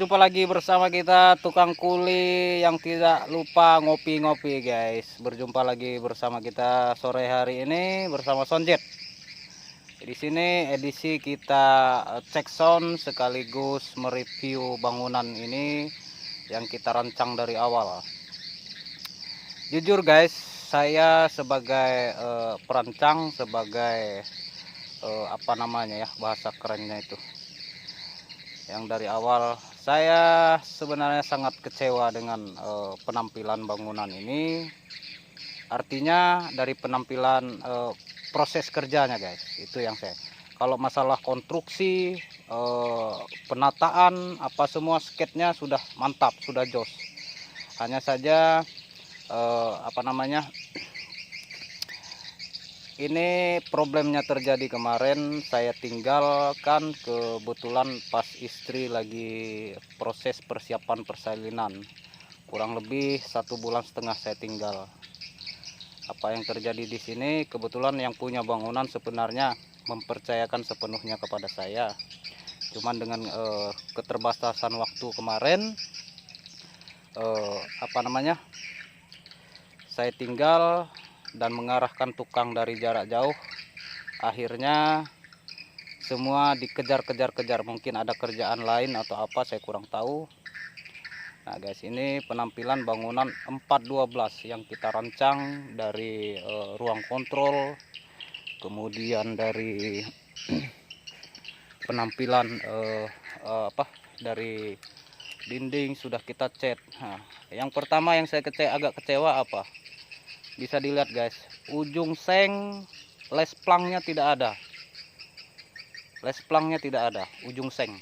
Jumpa lagi bersama kita tukang kuli yang tidak lupa ngopi-ngopi guys. Berjumpa lagi bersama kita sore hari ini bersama Sonjet. Di sini edisi kita cek sound sekaligus mereview bangunan ini yang kita rancang dari awal. Jujur guys, saya sebagai perancang, sebagai apa namanya ya, bahasa kerennya itu, yang dari awal saya sebenarnya sangat kecewa dengan penampilan bangunan ini. Artinya dari penampilan proses kerjanya guys, itu yang saya, kalau masalah konstruksi, penataan, apa semua sketnya sudah mantap, sudah jos. Hanya saja apa namanya, ini problemnya terjadi kemarin. Saya tinggalkan kebetulan pas istri lagi proses persiapan persalinan, kurang lebih 1,5 bulan saya tinggal. Apa yang terjadi di sini, kebetulan yang punya bangunan sebenarnya mempercayakan sepenuhnya kepada saya, cuman dengan keterbatasan waktu kemarin, apa namanya, saya tinggal dan mengarahkan tukang dari jarak jauh. Akhirnya semua dikejar-kejar, mungkin ada kerjaan lain atau apa, saya kurang tahu. Nah guys, ini penampilan bangunan 412 yang kita rancang dari ruang kontrol, kemudian dari penampilan apa, dari dinding sudah kita cat. Nah, yang pertama yang saya agak kecewa apa, bisa dilihat guys, ujung seng les plangnya tidak ada. Les plangnya tidak ada, ujung seng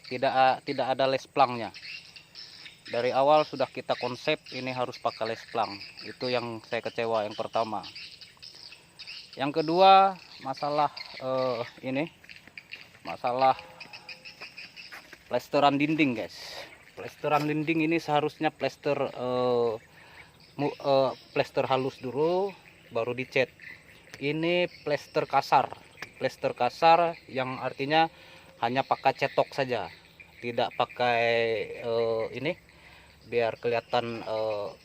tidak ada les plangnya. Dari awal sudah kita konsep ini harus pakai les plang. Itu yang saya kecewa yang pertama. Yang kedua, masalah ini masalah plesteran dinding guys. Plesteran dinding ini seharusnya plester halus dulu baru dicat. Ini plester kasar, yang artinya hanya pakai cetok saja, tidak pakai ini, biar kelihatan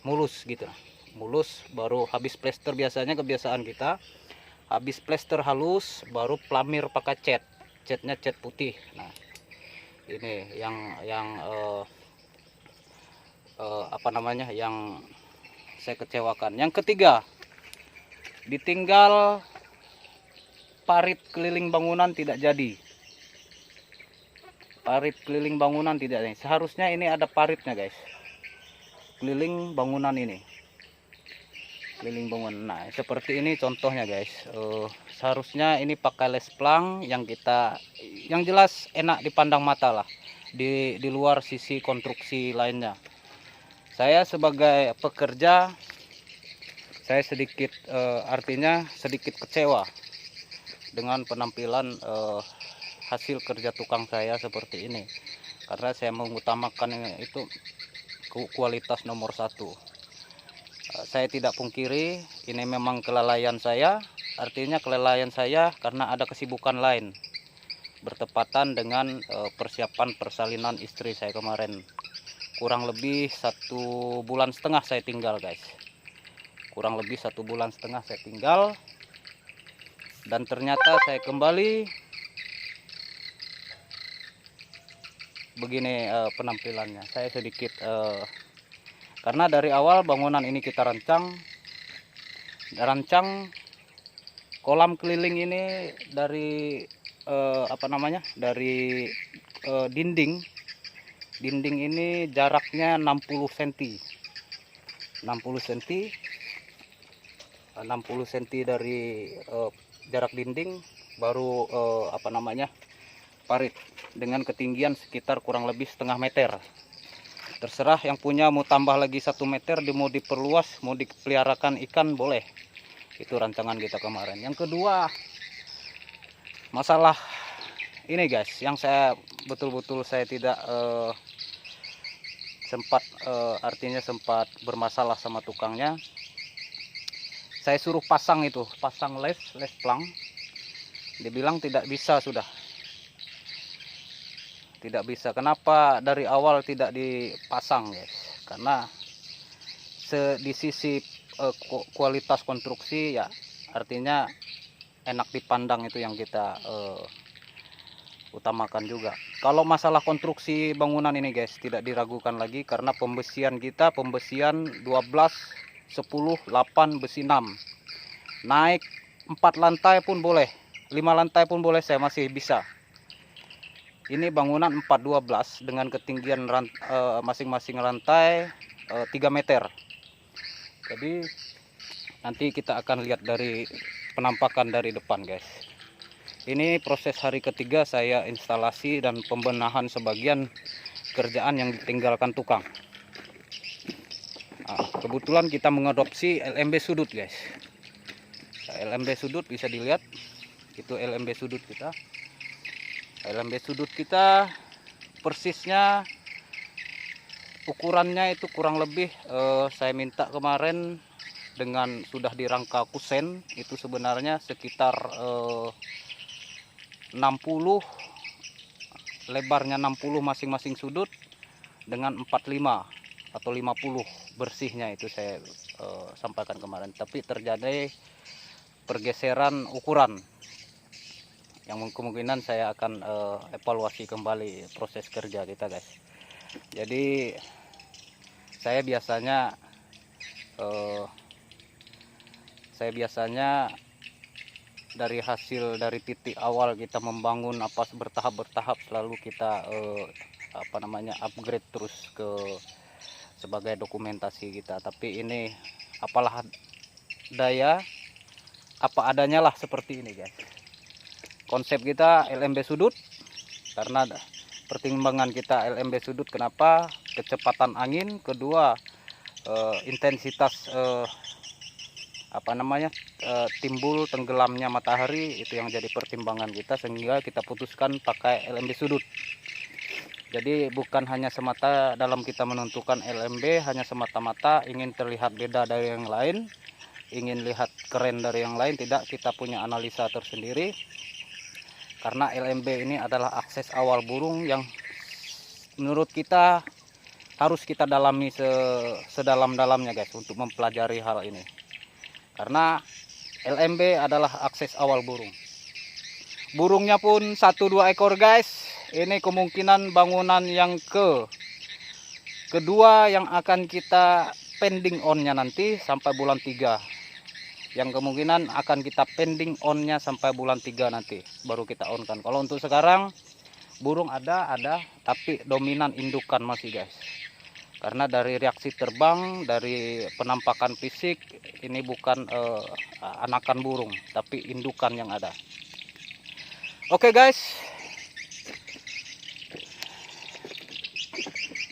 mulus gitu, mulus. Baru habis plester, biasanya kebiasaan kita habis plester halus baru pelamir pakai catnya cat putih. Nah ini yang apa namanya, yang saya kecewakan. Yang ketiga, ditinggal parit keliling bangunan tidak jadi. Parit keliling bangunan tidak ada. Seharusnya ini ada paritnya guys, keliling bangunan ini, keliling bangunan. Nah seperti ini contohnya guys. Seharusnya ini pakai les plang yang jelas enak dipandang mata lah, di luar sisi konstruksi lainnya. Saya sebagai pekerja, saya sedikit artinya sedikit kecewa dengan penampilan hasil kerja tukang saya seperti ini, karena saya mengutamakan itu kualitas nomor satu. Saya tidak pungkiri ini memang kelalaian saya, artinya kelalaian saya karena ada kesibukan lain bertepatan dengan persiapan persalinan istri saya kemarin. Kurang lebih 1,5 bulan saya tinggal guys, kurang lebih 1,5 bulan saya tinggal, dan ternyata saya kembali begini penampilannya. Saya sedikit karena dari awal bangunan ini kita rancang kolam keliling ini dari apa namanya, dari dinding ini jaraknya 60 cm 60 cm dari jarak dinding, baru apa namanya, parit dengan ketinggian sekitar kurang lebih setengah meter. Terserah yang punya mau tambah lagi 1 meter, mau diperluas, mau dipeliharakan ikan boleh. Itu rancangan kita kemarin. Yang kedua, masalah ini guys, yang saya betul-betul saya tidak sempat artinya sempat bermasalah sama tukangnya. Saya suruh pasang les plang, dibilang tidak bisa, sudah tidak bisa. Kenapa dari awal tidak dipasang guys? Karena di sisi kualitas konstruksi ya, artinya enak dipandang, itu yang kita utamakan juga. Kalau masalah konstruksi bangunan ini guys, tidak diragukan lagi karena pembesian kita pembesian 12 10 8 besi 6. Naik 4 lantai pun boleh, 5 lantai pun boleh, saya masih bisa. Ini bangunan 412 dengan ketinggian masing-masing lantai 3 meter. Jadi nanti kita akan lihat dari penampakan dari depan guys. Ini proses hari ketiga saya instalasi dan pembenahan sebagian kerjaan yang ditinggalkan tukang. Nah, kebetulan kita mengadopsi LMB sudut guys. LMB sudut bisa dilihat, itu LMB sudut kita. LMB sudut kita persisnya ukurannya itu kurang lebih saya minta kemarin dengan sudah dirangka kusen, itu sebenarnya sekitar 60, lebarnya 60 masing-masing sudut dengan 45 atau 50 bersihnya, itu saya sampaikan kemarin. Tapi terjadi pergeseran ukuran yang kemungkinan saya akan evaluasi kembali proses kerja kita guys. Jadi saya biasanya dari hasil dari titik awal kita membangun bertahap selalu kita upgrade terus ke sebagai dokumentasi kita. Tapi ini apalah daya, apa adanya lah seperti ini guys. Konsep kita LMB sudut karena pertimbangan kita LMB sudut. Kenapa? Kecepatan angin, kedua intensitas timbul tenggelamnya matahari, itu yang jadi pertimbangan kita, sehingga kita putuskan pakai LMB sudut. Jadi bukan hanya semata dalam kita menentukan LMB hanya semata-mata ingin terlihat beda dari yang lain, ingin lihat keren dari yang lain, tidak. Kita punya analisa tersendiri karena LMB ini adalah akses awal burung yang menurut kita harus kita dalami sedalam-dalamnya guys untuk mempelajari hal ini. Karena LMB adalah akses awal burung. Burungnya pun 1-2 ekor guys. Ini kemungkinan bangunan yang kedua yang akan kita pending on-nya nanti sampai bulan 3. Yang kemungkinan akan kita pending on-nya sampai bulan 3 nanti baru kita on kan. Kalau untuk sekarang burung ada, tapi dominan indukan masih guys. Karena dari reaksi terbang, dari penampakan fisik, ini bukan anakan burung, tapi indukan yang ada. Oke guys,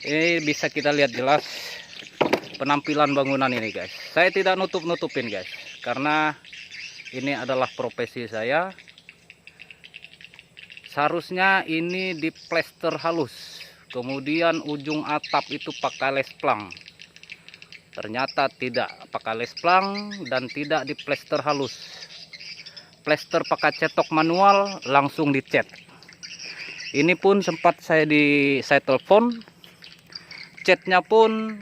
ini bisa kita lihat jelas penampilan bangunan ini guys. Saya tidak nutup-nutupin guys, karena ini adalah profesi saya. Seharusnya ini diplester halus, kemudian ujung atap itu pakai lesplang. Ternyata tidak pakai lesplang dan tidak diplester halus. Plester pakai cetok manual, langsung dicat. Ini pun sempat saya telepon, catnya pun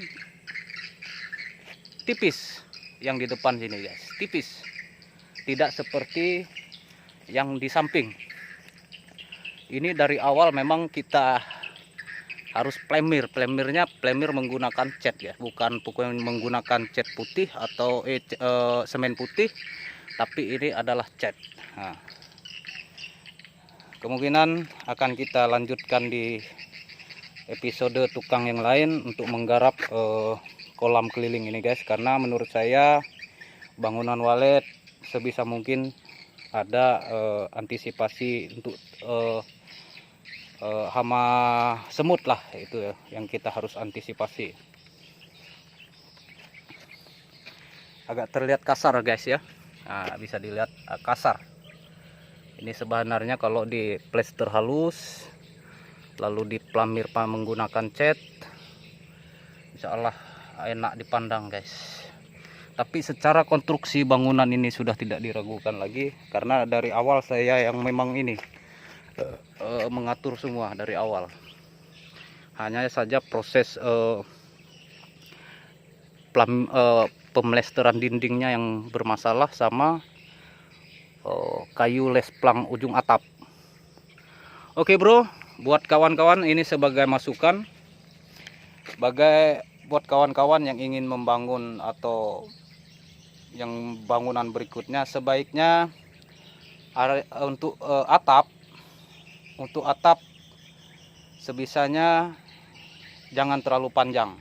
tipis yang di depan sini guys, tipis. Tidak seperti yang di samping. Ini dari awal memang kita harus plemir menggunakan cat ya, bukan menggunakan cat putih atau semen putih, tapi ini adalah cat. Nah, kemungkinan akan kita lanjutkan di episode tukang yang lain untuk menggarap kolam keliling ini guys, karena menurut saya bangunan walet sebisa mungkin ada antisipasi untuk hama semut lah, itu ya, yang kita harus antisipasi. Agak terlihat kasar guys ya. Nah, bisa dilihat kasar. Ini sebenarnya kalau di plester halus lalu diplamir menggunakan cat, insya Allah enak dipandang guys. Tapi secara konstruksi bangunan ini sudah tidak diragukan lagi, karena dari awal saya yang memang ini mengatur semua dari awal. hanya saja proses pemlesteran dindingnya yang bermasalah sama kayu lesplang ujung atap. Oke bro, buat kawan-kawan ini sebagai masukan, buat kawan-kawan yang ingin membangun atau yang bangunan berikutnya, sebaiknya untuk atap sebisanya jangan terlalu panjang,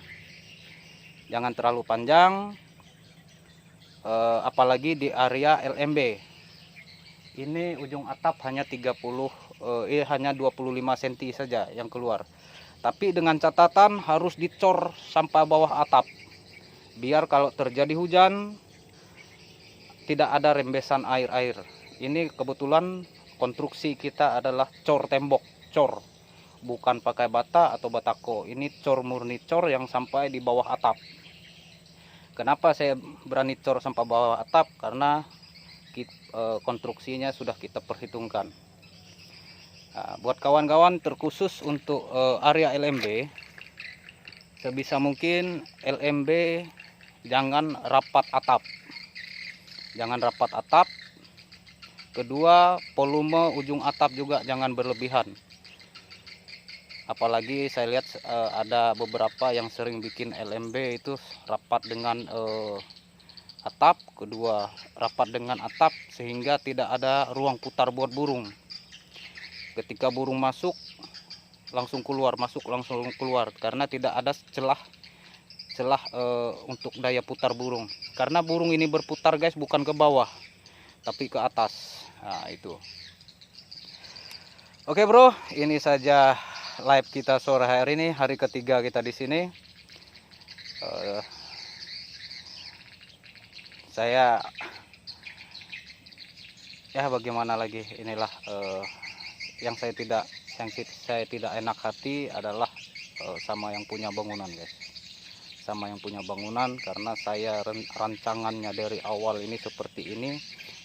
apalagi di area LMB. Ini ujung atap hanya 25 cm saja yang keluar, tapi dengan catatan harus dicor sampai bawah atap, biar kalau terjadi hujan tidak ada rembesan air. Ini kebetulan konstruksi kita adalah cor tembok, bukan pakai bata atau batako. Ini cor murni, cor yang sampai di bawah atap. Kenapa saya berani cor sampai bawah atap? Karena konstruksinya sudah kita perhitungkan. Nah, buat kawan-kawan, terkhusus untuk area LMB, sebisa mungkin LMB jangan rapat atap. Kedua, volume ujung atap juga jangan berlebihan. Apalagi saya lihat ada beberapa yang sering bikin LMB itu rapat dengan atap, kedua rapat dengan atap, sehingga tidak ada ruang putar buat burung. Ketika burung masuk langsung keluar, karena tidak ada celah untuk daya putar burung. Karena burung ini berputar guys, bukan ke bawah tapi ke atas. Nah itu. Oke bro, ini saja live kita sore hari ini, hari ketiga kita di sini. Saya ya bagaimana lagi, inilah yang saya tidak enak hati adalah sama yang punya bangunan guys, karena saya rancangannya dari awal ini seperti ini,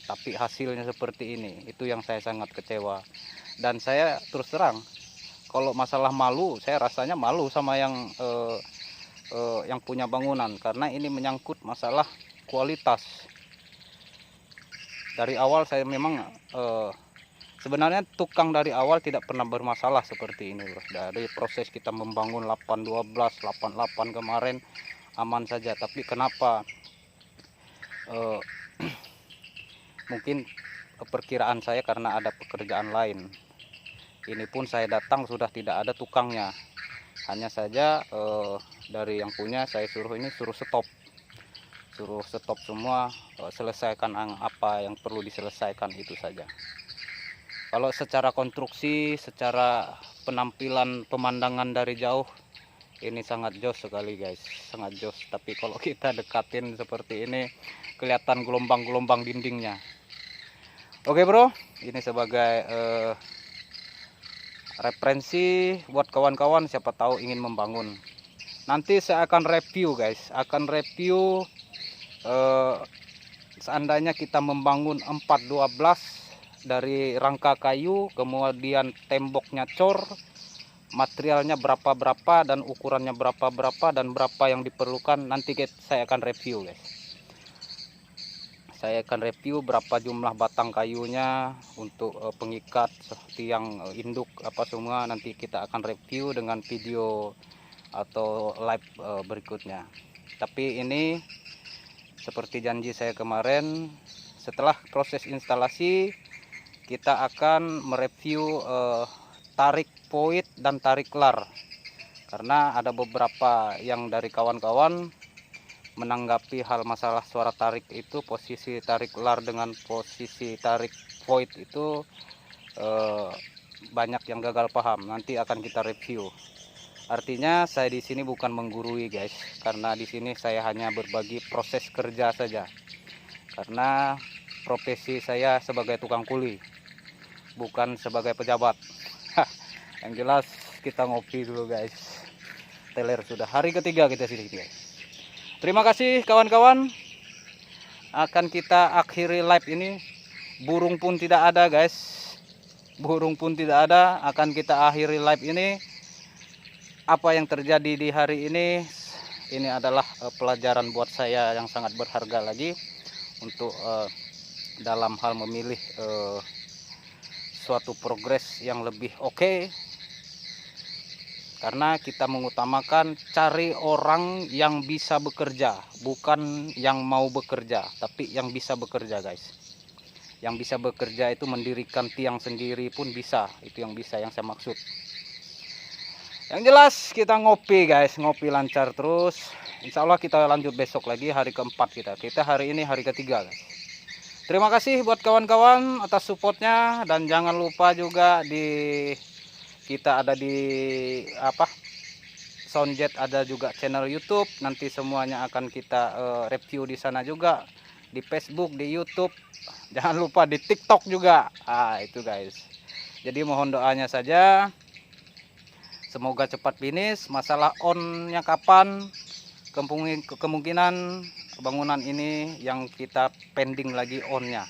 tapi hasilnya seperti ini. Itu yang saya sangat kecewa. Dan saya terus terang, kalau masalah malu, saya rasanya malu sama yang punya bangunan, karena ini menyangkut masalah kualitas. Dari awal saya memang sebenarnya tukang dari awal tidak pernah bermasalah seperti ini bro. Dari proses kita membangun 812, 88 kemarin aman saja. Tapi kenapa mungkin perkiraan saya karena ada pekerjaan lain. Ini pun saya datang sudah tidak ada tukangnya. Hanya saja dari yang punya saya suruh stop semua, selesaikan apa yang perlu diselesaikan, itu saja. Kalau secara konstruksi, secara penampilan pemandangan dari jauh, ini sangat jos sekali guys, sangat jos. Tapi kalau kita dekatin seperti ini, kelihatan gelombang-gelombang dindingnya. Oke bro, ini sebagai referensi buat kawan-kawan siapa tahu ingin membangun. Nanti saya akan review guys, seandainya kita membangun 412 dari rangka kayu, kemudian temboknya cor, materialnya berapa dan ukurannya berapa dan berapa yang diperlukan, nanti saya akan review guys. Saya akan review berapa jumlah batang kayunya untuk pengikat, tiang induk apa semua, nanti kita akan review dengan video atau live berikutnya. Tapi ini seperti janji saya kemarin, setelah proses instalasi kita akan mereview tarik void dan tarik lar, karena ada beberapa yang dari kawan-kawan menanggapi hal masalah suara tarik itu, posisi tarik lar dengan posisi tarik void itu banyak yang gagal paham. Nanti akan kita review. Artinya saya di sini bukan menggurui guys, karena di sini saya hanya berbagi proses kerja saja. Karena profesi saya sebagai tukang kuli, bukan sebagai pejabat. Yang jelas kita ngopi dulu guys. Teler sudah hari ketiga kita sini guys. Terima kasih kawan-kawan. Akan kita akhiri live ini. Burung pun tidak ada guys. Akan kita akhiri live ini. apa yang terjadi di hari ini adalah pelajaran buat saya yang sangat berharga lagi untuk dalam hal memilih suatu progres yang lebih oke. Karena kita mengutamakan cari orang yang bisa bekerja, bukan yang mau bekerja, tapi yang bisa bekerja guys. Yang bisa bekerja itu mendirikan tiang sendiri pun bisa, itu yang bisa, yang saya maksud. Yang jelas kita ngopi guys, ngopi lancar terus. Insya Allah kita lanjut besok lagi, hari keempat kita hari ini hari ketiga guys. Terima kasih buat kawan-kawan atas supportnya, dan jangan lupa juga kita ada di Soundjet, ada juga channel YouTube. Nanti semuanya akan kita review di sana juga, di Facebook, di YouTube. Jangan lupa di TikTok juga. Itu guys. Jadi mohon doanya saja. Semoga cepat finish. Masalah onnya kapan? Kemungkinan bangunan ini yang kita pending lagi onnya.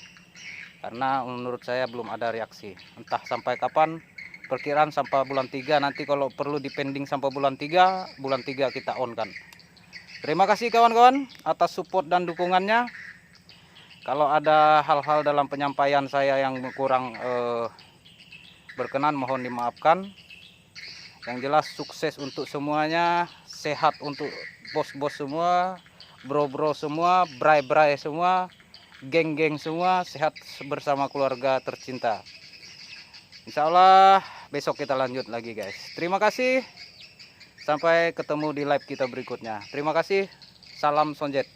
Karena menurut saya belum ada reaksi. Entah sampai kapan. Perkiraan sampai bulan 3, nanti kalau perlu dipending sampai bulan 3 kita on kan. Terima kasih kawan-kawan atas support dan dukungannya. Kalau ada hal-hal dalam penyampaian saya yang kurang berkenan, mohon dimaafkan. Yang jelas sukses untuk semuanya, sehat untuk bos-bos semua, bro-bro semua, bray-bray semua, geng-geng semua, sehat bersama keluarga tercinta. Insya Allah besok kita lanjut lagi guys. Terima kasih. Sampai ketemu di live kita berikutnya. Terima kasih. Salam Soundjet.